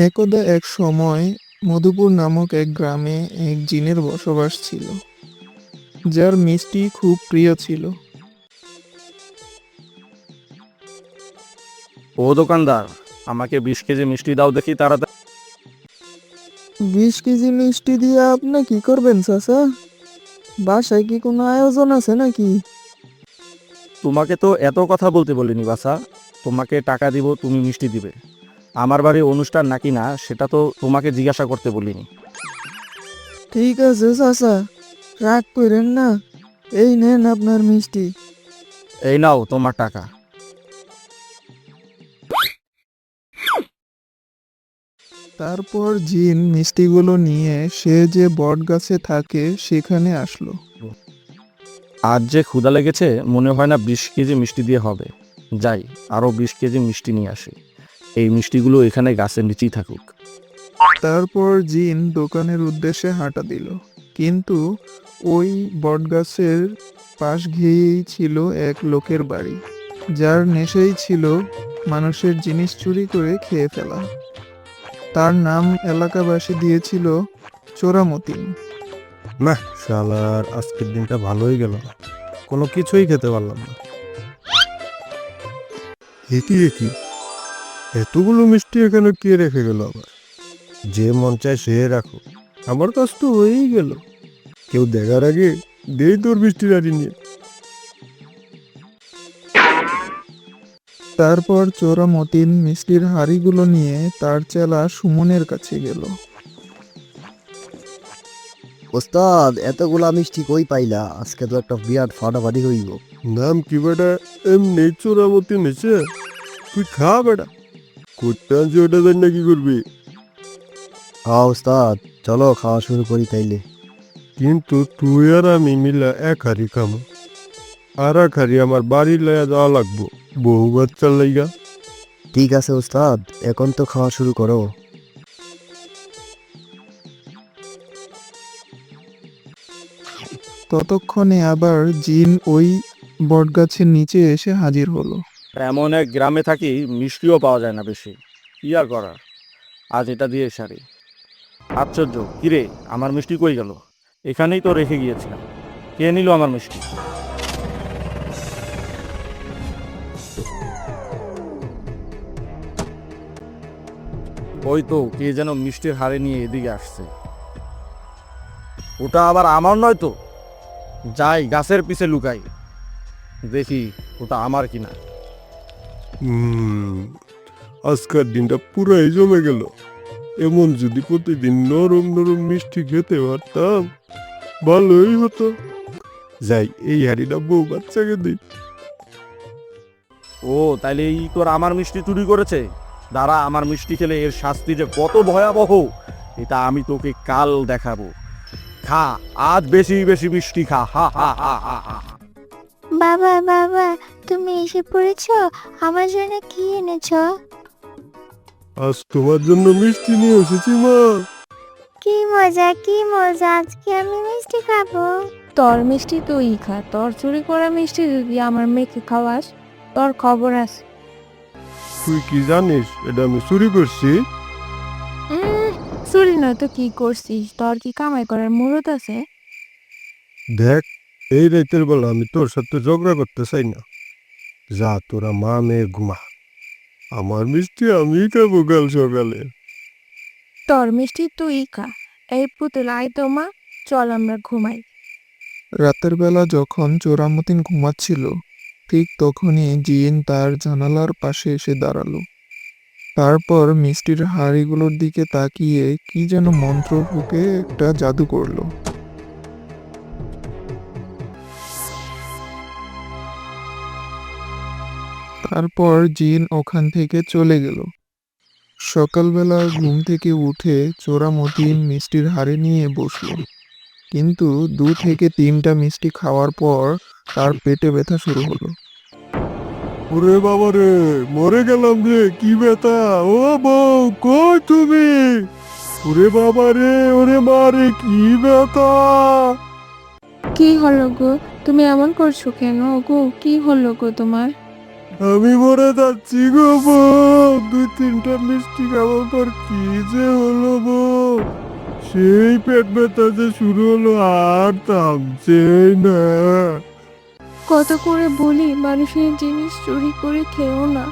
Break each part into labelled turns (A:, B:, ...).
A: একদা এক সময় মধুপুর নামক এক গ্রামে এক জিনের বসবাস ছিল, যার মিষ্টি খুব প্রিয় ছিল।
B: ও দোকানদার, আমাকে 20 কেজি মিষ্টি দাও দেখি তাড়াতাড়ি।
A: 20 কেজি মিষ্টি দিয়ে আপনি কি করবেন চাচা? বাসায় কি কোনো আয়োজন আছে নাকি?
B: তোমাকে তো এত কথা বলতে বলিনি বাছা। তোমাকে টাকা দিব, তুমি মিষ্টি দিবে। আমার বাড়ি অনুষ্ঠান নাকি না সেটা তো তোমাকে জিজ্ঞাসা করতে বলিনি।
A: ঠিক আছে চাচা, রাগ করেন না, এই নেন আপনার মিষ্টি।
B: এই নাও তোমার টাকা।
A: তারপর জিন মিষ্টিগুলো নিয়ে সে যে বট গাছে থাকে সেখানে আসলো।
B: আজ যে ক্ষুধা লেগেছে, মনে হয় না 20 কেজি মিষ্টি দিয়ে হবে। যাই, আরো 20 কেজি মিষ্টি নিয়ে আসি। এই মিষ্টিগুলো এখানে গাছের নিচেই থাকুক।
A: তারপর জিন দোকানের উদ্দেশ্যে হাঁটা দিল, কিন্তু ওই বটগাছের পাশ ঘিয়েই ছিল এক লোকের বাড়ি, যার নেশাই ছিল মানুষের জিনিস চুরি করে খেয়ে ফেলা। তার নাম এলাকাবাসী দিয়েছিল চোরামতিন।
C: না, শালার আজকের দিনটা ভালোই গেল না, কোনো কিছুই খেতে পারলাম না। একই এতগুলো মিষ্টি এখানে কে রেখে গেল আবার? যে মন চায় সে রাখো, আমার কাজ তো হয়েই গেল। কেউ দেখার আগে দেই তোর মিষ্টি রাড়ি নিয়ে।
A: তারপর চোরামতিন মিষ্টির হাঁড়িগুলো নিয়ে তার চেলা সুমনের কাছে গেল।
D: ওস্তাদ, এতগুলা মিষ্টি কই পাইলা? আজকে তো একটা বিরাট ফাটাফাটি হইব।
C: নাম কি বেটা? এমনি চোরামতি নেছে, তুই খা বেটা। করতে আনছি ওটা দেন না, কি করবি?
D: হ্যাঁ ওস্তাদ, চলো খাওয়া শুরু করি তাইলে।
C: কিন্তু তুই আর আমি মিলা এক হাড়ি খামো, আর এক হাড়ি আমার বাড়ি লয়া যাওয়া লাগবো বহু বাচ্চার লাইগা।
D: ঠিক আছে ওস্তাদ, এখন তো খাওয়া শুরু করো।
A: ততক্ষণে আবার জিন ওই বটগাছের নিচে এসে হাজির হলো।
B: এমন এক গ্রামে থাকি, মিষ্টিও পাওয়া যায় না বেশি। কি আর করার, আজ এটা দিয়ে সারি। আশ্চর্য, কিরে, আমার মিষ্টি কই গেল? এখানেই তো রেখে গিয়েছিলাম। কে নিল আমার মিষ্টি? ওই তো কে যেন মিষ্টির হাড়ি নিয়ে এদিকে আসছে। ওটা আবার আমার নয় তো। যাই গাছের পিছে লুকাই, দেখি ওটা আমার কিনা।
C: আজকের দিনটা পুরাই জমে গেল। এমন যদি প্রতিদিন নরম নরম মিষ্টি খেতে পারতাম ভালোই হতো। যাই, এই হাড়িটা বউ বাচ্চাকে দিই।
B: ও তাইলে এই তোর আমার মিষ্টি চুরি করেছে? দাঁড়া, আমার মিষ্টি খেলে এর শাস্তি যে কত ভয়াবহ এটা আমি তোকে কাল দেখাবো। খা, আজ বেশি বেশি মিষ্টি খা। হা হা হা হা হা।
E: বাবা বাবা, তুমি এসে পড়েছো? আমার জন্য কি এনেছো?
C: আজ তোমার জন্য মিষ্টি নিয়ে এসেছি মা।
E: কি মজা কি মজা, আজকে আমি মিষ্টি খাবো।
F: তোর মিষ্টি তুই খা, তোর চুরি করা মিষ্টি যদি আমার মেয়েকে খাওয়াস, তোর খবর আছে।
C: তুই কি জানিস এটা আমি চুরি করছি?
F: চুরি নয় তো কি করছিস? তোর কি কামাই করার মুরত আছে?
C: দেখ, এই রাতের বেলা আমি তোর সাথে ঝগড়া করতে চাই না। যা, তোরা মা মেয়ে ঘুমা। আমার মিষ্টি আমি খাবো কাল সকালে।
F: তোর মিষ্টি তুই খা। এই পুতুল, আয় তো মা, চল আমরা ঘুমাই।
A: রাতের বেলা যখন চোরামতিন ঘুমাচ্ছিল, ঠিক তখনই জিন তার জানালার পাশে এসে দাঁড়ালো। তারপর মিষ্টির হাঁড়িগুলোর দিকে তাকিয়ে কি যেন মন্ত্র ফুঁকে একটা জাদু করলো। তারপর জিন ওখান থেকে চলে গেল। সকালবেলা ঘুম থেকে উঠে চোরামতিন মিষ্টির হাঁড়ি নিয়ে বসলো, কিন্তু 2 থেকে 3টা মিষ্টি খাওয়ার পর তার পেটে ব্যথা শুরু হলো।
C: ওরে বাবা রে, মরে গেলাম রে, কি ব্যথা! ও বউ, কই তুমি? ওরে বাবা রে, ওরে মা রে, কি ব্যথা!
F: কি হলো গো? তুমি এমন করছো কেন গো? কি হলো গো তোমার?
C: আমি মরে যাচ্ছি গো বউ, 2-3টা মিষ্টি খাওয়ার পর কি যে হলো বউ, সেই পেট ব্যথা যে শুরু হলো আর থামছেই না।
F: কত করে বলি মানুষের জিনিস চুরি করে খেও না,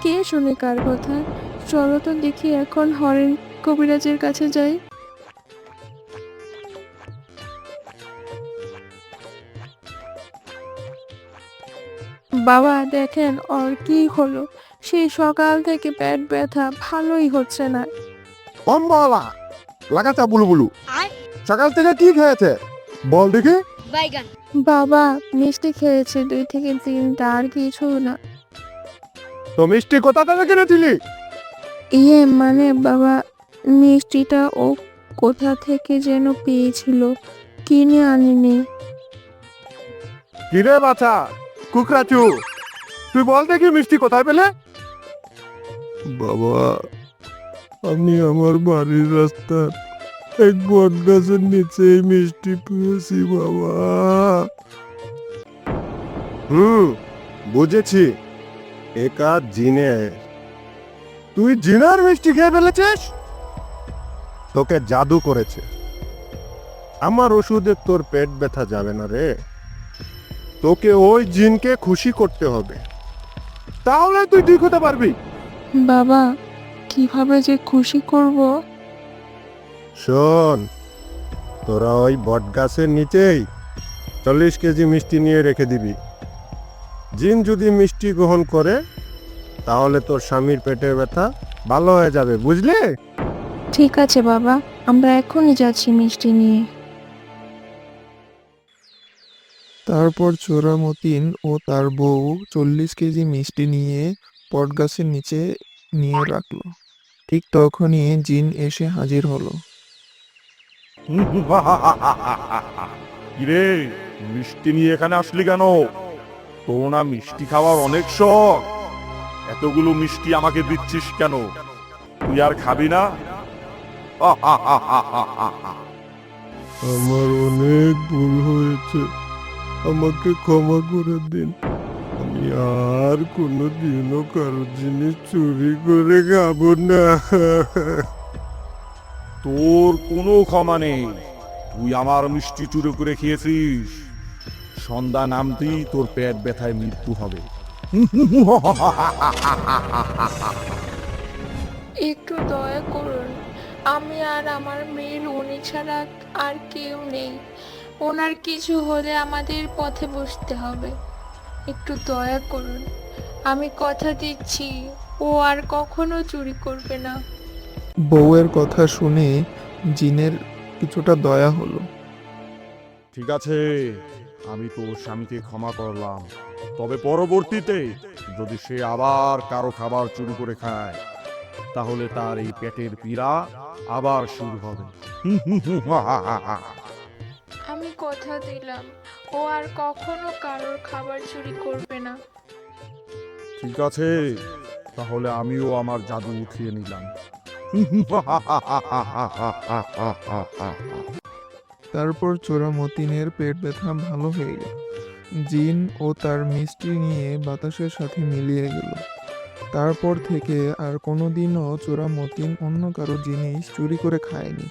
F: কে শোনে কার কথা। চলো তো দেখি এখন হরেন কবিরাজের কাছে যাই। বাবা দেখেন ওর কি হলো, সেই সকাল থেকে পেট ব্যথা ভালোই হচ্ছে না।
C: কম্বলা লাগাতা বুলু সকাল থেকে কি খেয়েছে বল দেখি।
F: বাবা মিষ্টি খেয়েছে 2 থেকে 3টা, আর কিছু না।
C: তো মিষ্টি কোথা থেকে কিনেছিলি?
F: মানে বাবা, মিষ্টিটা ও কোথা থেকে যেন পেয়েছিল, কিনে আনিনি।
C: কিরে বাছা কুকরাচু, তুই বল দেখি মিষ্টি কোথায় পেলে? বাবা, আমি আমার বাড়ির রাস্তার এক বট গাছের নিচে মিষ্টি পেয়েছি বাবা। বুঝেছি, একা জিনের। তুই জিনার মিষ্টি খেয়ে ফেলেছিস? তোকে জাদু করেছে। আমার ওষুধে তোর পেট ব্যথা যাবে না রে, তোকে ওই জিনকে খুশি করতে হবে, তাহলে তুই ঠিক হতে পারবি।
F: বাবা কিভাবে যে খুশি করব?
C: শোন, তোরা ওই বট গাছের নিচেই 40 কেজি মিষ্টি নিয়ে রেখে দিবি। জিন যদি মিষ্টি গ্রহণ করে তাহলে তোর স্বামীর পেটের ব্যথা ভালো হয়ে যাবে, বুঝলে?
F: ঠিক আছে বাবা, আমরা এখনই যাচ্ছি মিষ্টি নিয়ে।
A: তারপর চোরা মতিন ও তার বউ 40 কেজি মিষ্টি নিয়ে বটগাছের নিচে নিয়ে রাখলো। ঠিক তখনই জিন এসে হাজির হলো।
B: কিরে, মিষ্টি নিয়ে এখানে আসলি কেন? তোর না মিষ্টি খাওয়ার অনেক শখ, এতগুলো মিষ্টি আমাকে দিচ্ছিস কেন? তুই আর খাবি না?
C: আমার অনেক ভুল হয়েছে, আমাকে ক্ষমা করে দিন। আমি আর কোনো দিনও কারো জিনিস চুরি করে খাবো না।
B: তোর কোনো ক্ষমা নেই, তুই আমার মিষ্টি চুরি করে খেয়েছিস। সন্ধ্যা নামতেই তোর পেট ব্যথায় মৃত্যু হবে।
F: একটু দয়া করুন, আমি আর আমার মেয়ের উনি ছাড়া আর কেউ নেই। ওনার কিছু হলে আমাদের পথে বসতে হবে। একটু দয়া করুন, আমি কথা দিচ্ছি ও আর কখনো চুরি করবে না।
A: বউয়ের কথা শুনে জিনের কিছুটা দয়া হলো।
B: ঠিক আছে, আমি তোর স্বামীকে ক্ষমা করলাম, তবে পরবর্তীতে যদি সে আবার কারো খাবার চুরি করে খায় তাহলে তার এই পেটের পীড়া আবার শুরু হবে।
F: আমি কথা দিলাম ও আর কখনো কারোর খাবার চুরি করবে না।
B: ঠিক আছে, তাহলে আমিও আমার জাদু উঠিয়ে নিলাম।
A: তারপর চোরা মতিনের পেট ব্যথা ভালো হয়ে গেল। জিন ও তার মিষ্টি নিয়ে বাতাসের সাথে মিলিয়ে গেল। তারপর থেকে আর কোনোদিনও চোরা মতিন অন্য কারো জিনিস চুরি করে খায়নি।